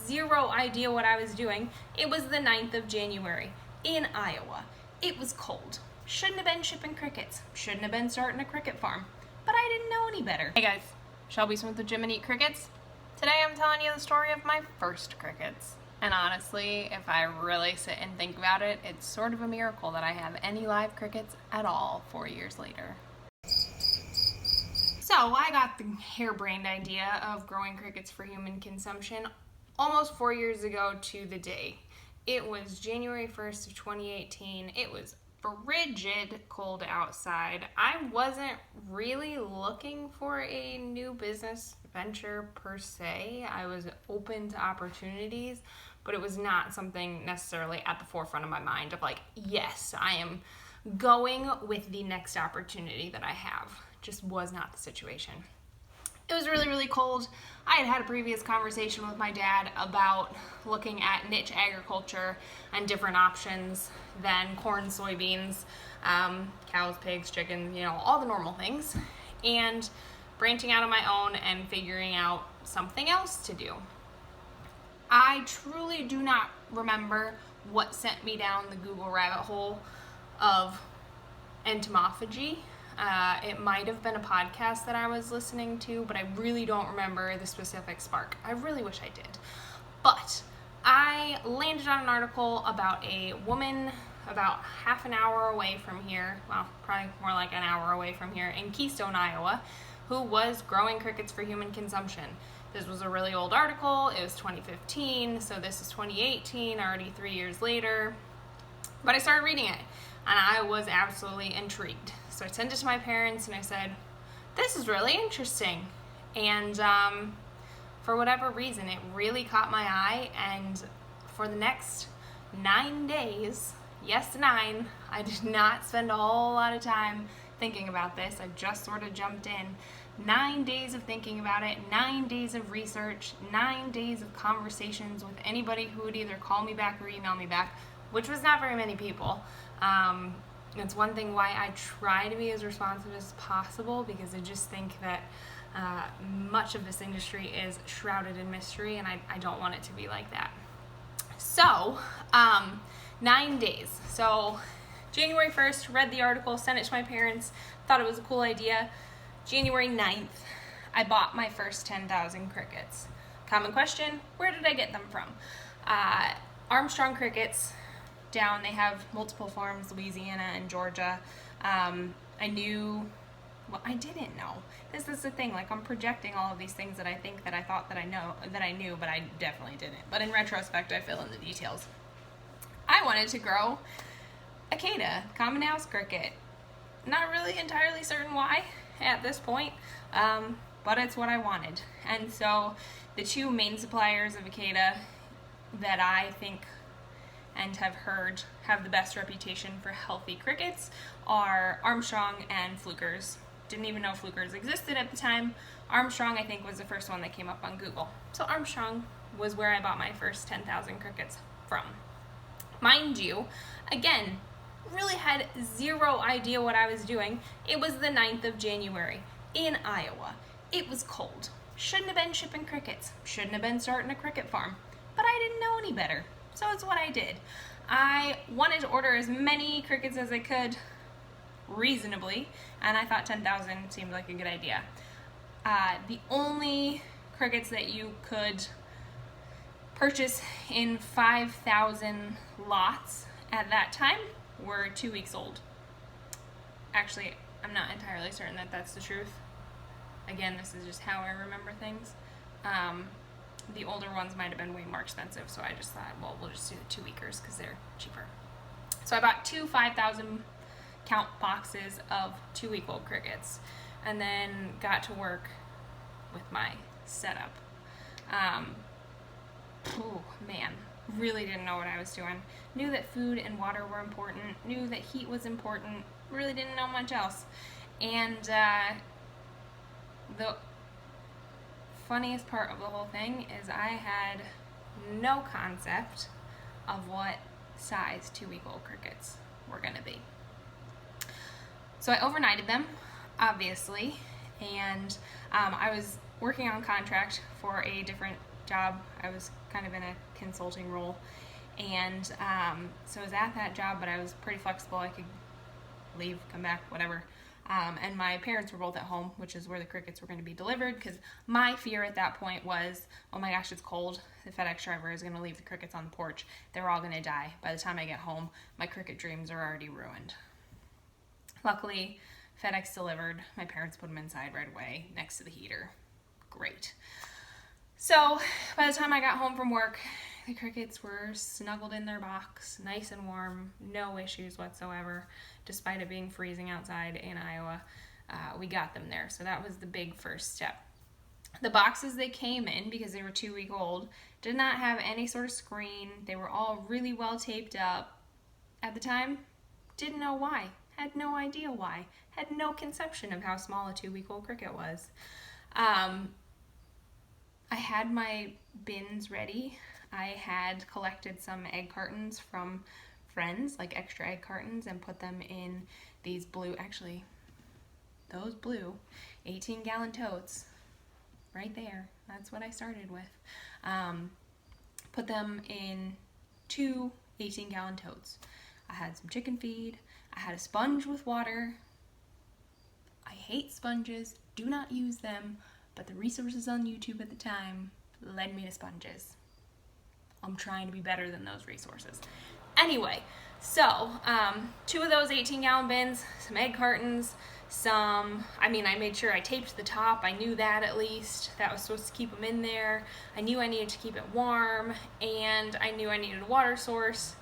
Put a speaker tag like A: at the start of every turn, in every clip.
A: Zero idea what I was doing. It was the 9th of January in Iowa. It was cold. Shouldn't have been shipping crickets. Shouldn't have been starting a cricket farm. But I didn't know any better. Hey guys, Shelby Smith with Jim and Eat Crickets. Today I'm telling you the story of my first crickets. And honestly, if I really sit and think about it, it's sort of a miracle that I have any live crickets at all 4 years later. So I got the harebrained idea of growing crickets for human consumption almost 4 years ago to the day. It was January 1st of 2018. It was frigid cold outside. I wasn't really looking for a new business venture per se. I was open to opportunities, but it was not something necessarily at the forefront of my mind of like, yes, I am going with the next opportunity that I have. Just was not the situation. It was really, really cold. I had a previous conversation with my dad about looking at niche agriculture and different options than corn, soybeans, cows, pigs, chickens, all the normal things, and branching out on my own and figuring out something else to do. I truly do not remember what sent me down the Google rabbit hole of entomophagy. It might have been a podcast that I was listening to, but I really don't remember the specific spark. I really wish I did. But I landed on an article about a woman about half an hour away from here, well, probably more like an hour away from here, in Keystone, Iowa, who was growing crickets for human consumption. This was a really old article. It was 2015, so this is 2018, already 3 years later. But I started reading it, and I was absolutely intrigued. So I sent it to my parents, and I said, this is really interesting. And for whatever reason, it really caught my eye, and for the next 9 days, yes, 9, I did not spend a whole lot of time thinking about this. I just sort of jumped in. 9 days of thinking about it, 9 days of research, 9 days of conversations with anybody who would either call me back or email me back, which was not very many people. It's one thing why I try to be as responsive as possible, because I just think that much of this industry is shrouded in mystery, and I don't want it to be like that. So, 9 days. So, January 1st, read the article, sent it to my parents, thought it was a cool idea. January 9th, I bought my first 10,000 crickets. Common question, where did I get them from? Armstrong Crickets. Down, they have multiple farms, Louisiana and Georgia. I didn't know. This is the thing, like, I'm projecting all of these things that I think that I thought that I knew, but I definitely didn't. But in retrospect, I fill in the details. I wanted to grow Acada, common house cricket. Not really entirely certain why at this point, but it's what I wanted. And so the two main suppliers of Acada that I think and have heard have the best reputation for healthy crickets are Armstrong and Flukers. Didn't even know Flukers existed at the time. Armstrong, I think, was the first one that came up on Google. So Armstrong was where I bought my first 10,000 crickets from. Mind you, again, really had zero idea what I was doing. It was the 9th of January in Iowa. It was cold. Shouldn't have been shipping crickets. Shouldn't have been starting a cricket farm. But I didn't know any better. So it's what I did. I wanted to order as many crickets as I could reasonably, and I thought 10,000 seemed like a good idea. The only crickets that you could purchase in 5,000 lots at that time were 2 weeks old. Actually, I'm not entirely certain that that's the truth. Again, this is just how I remember things. The older ones might have been way more expensive, so I just thought, well, we'll just do the 2-weekers because they're cheaper. So I bought 2 5,000 count boxes of 2-week-old crickets, and then got to work with my setup. Really didn't know what I was doing. Knew that food and water were important, knew that heat was important, really didn't know much else. And the funniest part of the whole thing is I had no concept of what size 2-week-old crickets were going to be. So I overnighted them, obviously, and I was working on contract for a different job. I was kind of in a consulting role. And so I was at that job, but I was pretty flexible. I could leave, come back, whatever. And my parents were both at home, which is where the crickets were going to be delivered, because my fear at that point was, oh my gosh, it's cold. The FedEx driver is going to leave the crickets on the porch. They're all going to die. By the time I get home, my cricket dreams are already ruined. Luckily, FedEx delivered. My parents put them inside right away next to the heater. Great. So by the time I got home from work, the crickets were snuggled in their box, nice and warm, no issues whatsoever, despite it being freezing outside in Iowa. We got them there, so that was the big first step. The boxes they came in, because they were 2-week old, did not have any sort of screen. They were all really well taped up. At the time, didn't know why, had no idea why, had no conception of how small a 2-week-old cricket was. I had my bins ready. I had collected some egg cartons from friends, like extra egg cartons, and put them in these blue, actually, those blue 18-gallon totes right there. That's what I started with. Put them in 2 18-gallon totes. I had some chicken feed. I had a sponge with water. I hate sponges. Do not use them. But the resources on YouTube at the time led me to sponges. I'm trying to be better than those resources. Anyway, so 2 of those 18-gallon bins, some egg cartons, I made sure I taped the top. I knew that at least. That was supposed to keep them in there. I knew I needed to keep it warm, and I knew I needed a water source.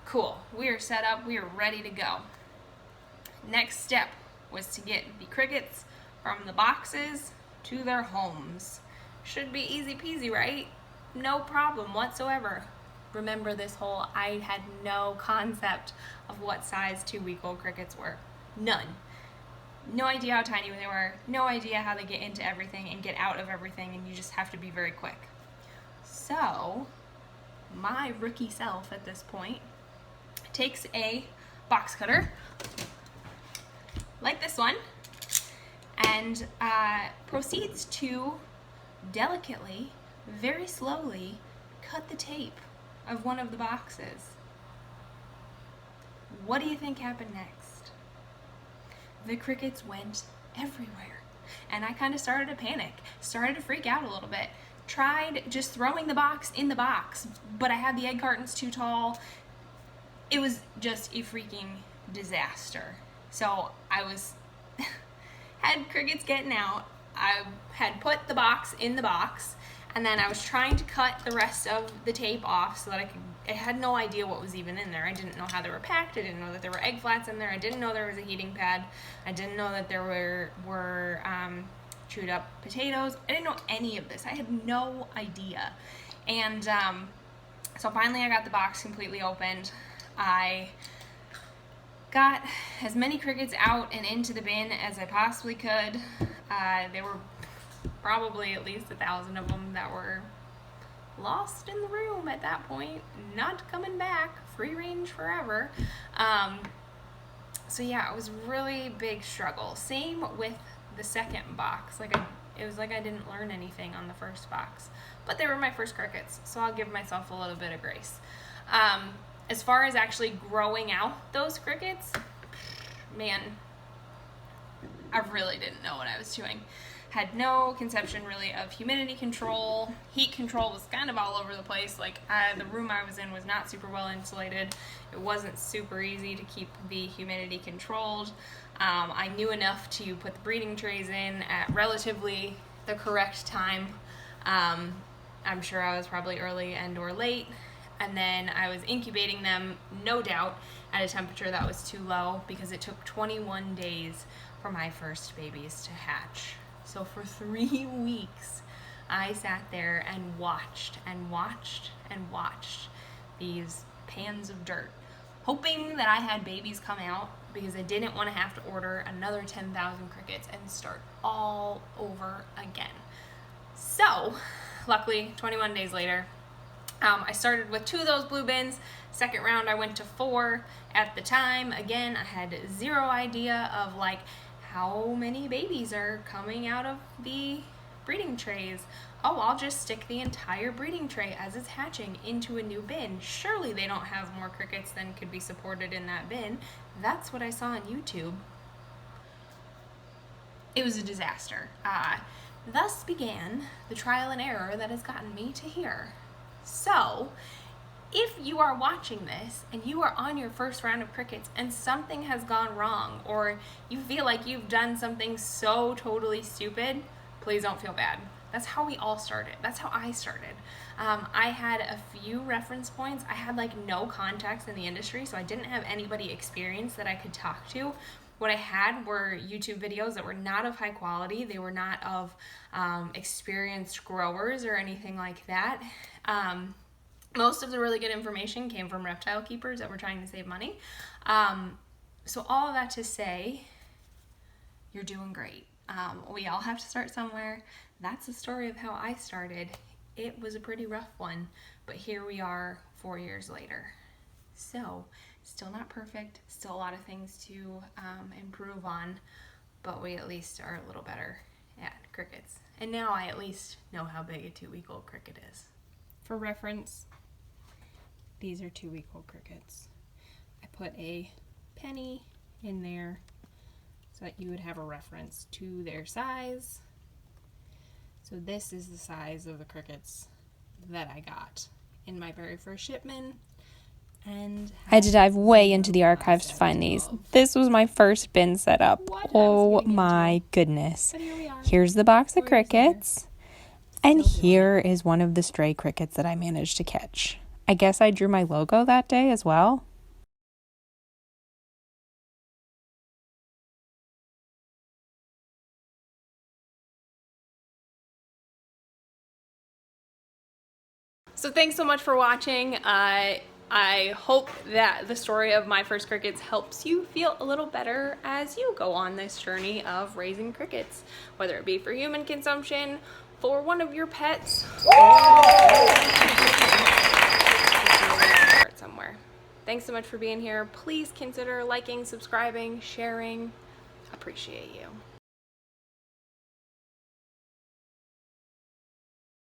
A: Cool. We are set up. We are ready to go. Next step was to get the crickets from the boxes to their homes. Should be easy peasy, right? No problem whatsoever. Remember this whole, I had no concept of what size 2-week-old crickets were. None. No idea how tiny they were. No idea how they get into everything and get out of everything, and you just have to be very quick. So, my rookie self at this point takes a box cutter, like this one, and proceeds to delicately, very slowly, cut the tape of one of the boxes. What do you think happened next? The crickets went everywhere. And I kind of started to panic, started to freak out a little bit. Tried just throwing the box in the box, but I had the egg cartons too tall. It was just a freaking disaster. So I had crickets getting out. I had put the box in the box, and then I was trying to cut the rest of the tape off so that I had no idea what was even in there. I didn't know how they were packed. I didn't know that there were egg flats in there. I didn't know there was a heating pad. I didn't know that there were chewed up potatoes. I didn't know any of this. I had no idea. And so finally I got the box completely opened. I got as many crickets out and into the bin as I possibly could. There were probably at least 1,000 of them that were lost in the room at that point, not coming back, free range forever. So yeah, it was really big struggle. Same with the second box. It was like I didn't learn anything on the first box, but they were my first crickets, so I'll give myself a little bit of grace. As far as actually growing out those crickets, man, I really didn't know what I was doing. Had no conception really of humidity control. Heat control was kind of all over the place. The room I was in was not super well insulated. It wasn't super easy to keep the humidity controlled. I knew enough to put the breeding trays in at relatively the correct time. I'm sure I was probably early and or late. And then I was incubating them, no doubt, at a temperature that was too low because it took 21 days for my first babies to hatch. So for 3 weeks, I sat there and watched and watched and watched these pans of dirt, hoping that I had babies come out because I didn't want to have to order another 10,000 crickets and start all over again. So, luckily, 21 days later, I started with 2 of those blue bins. Second round, I went to 4. At the time, again, I had zero idea of how many babies are coming out of the breeding trays. oh, I'll just stick the entire breeding tray as it's hatching into a new bin. Surely they don't have more crickets than could be supported in that bin. That's what I saw on YouTube. It was a disaster. Thus began the trial and error that has gotten me to here. So, if you are watching this and you are on your first round of crickets and something has gone wrong, or you feel like you've done something so totally stupid, please don't feel bad. That's how we all started. That's how I started. I had a few reference points. I had like no contacts in the industry, so I didn't have anybody experienced that I could talk to. What I had were YouTube videos that were not of high quality. They were not of experienced growers or anything like that. Most of the really good information came from reptile keepers that were trying to save money. So all of that to say, you're doing great. We all have to start somewhere. That's the story of how I started. It was a pretty rough one, but here we are 4 years later. So, still not perfect, still a lot of things to improve on, but we at least are a little better at crickets. And now I at least know how big a 2-week-old cricket is. For reference, these are 2-week-old crickets. I put a penny in there so that you would have a reference to their size. So this is the size of the crickets that I got in my very first shipment. And I had to dive way into the archives to find these. This was my first bin setup. Oh my goodness. Here's the box of crickets. And here is one of the stray crickets that I managed to catch. I guess I drew my logo that day as well. So thanks so much for watching. I hope that the story of my first crickets helps you feel a little better as you go on this journey of raising crickets, whether it be for human consumption, for one of your pets, or somewhere. Thanks so much for being here. Please consider liking, subscribing, sharing. Appreciate you.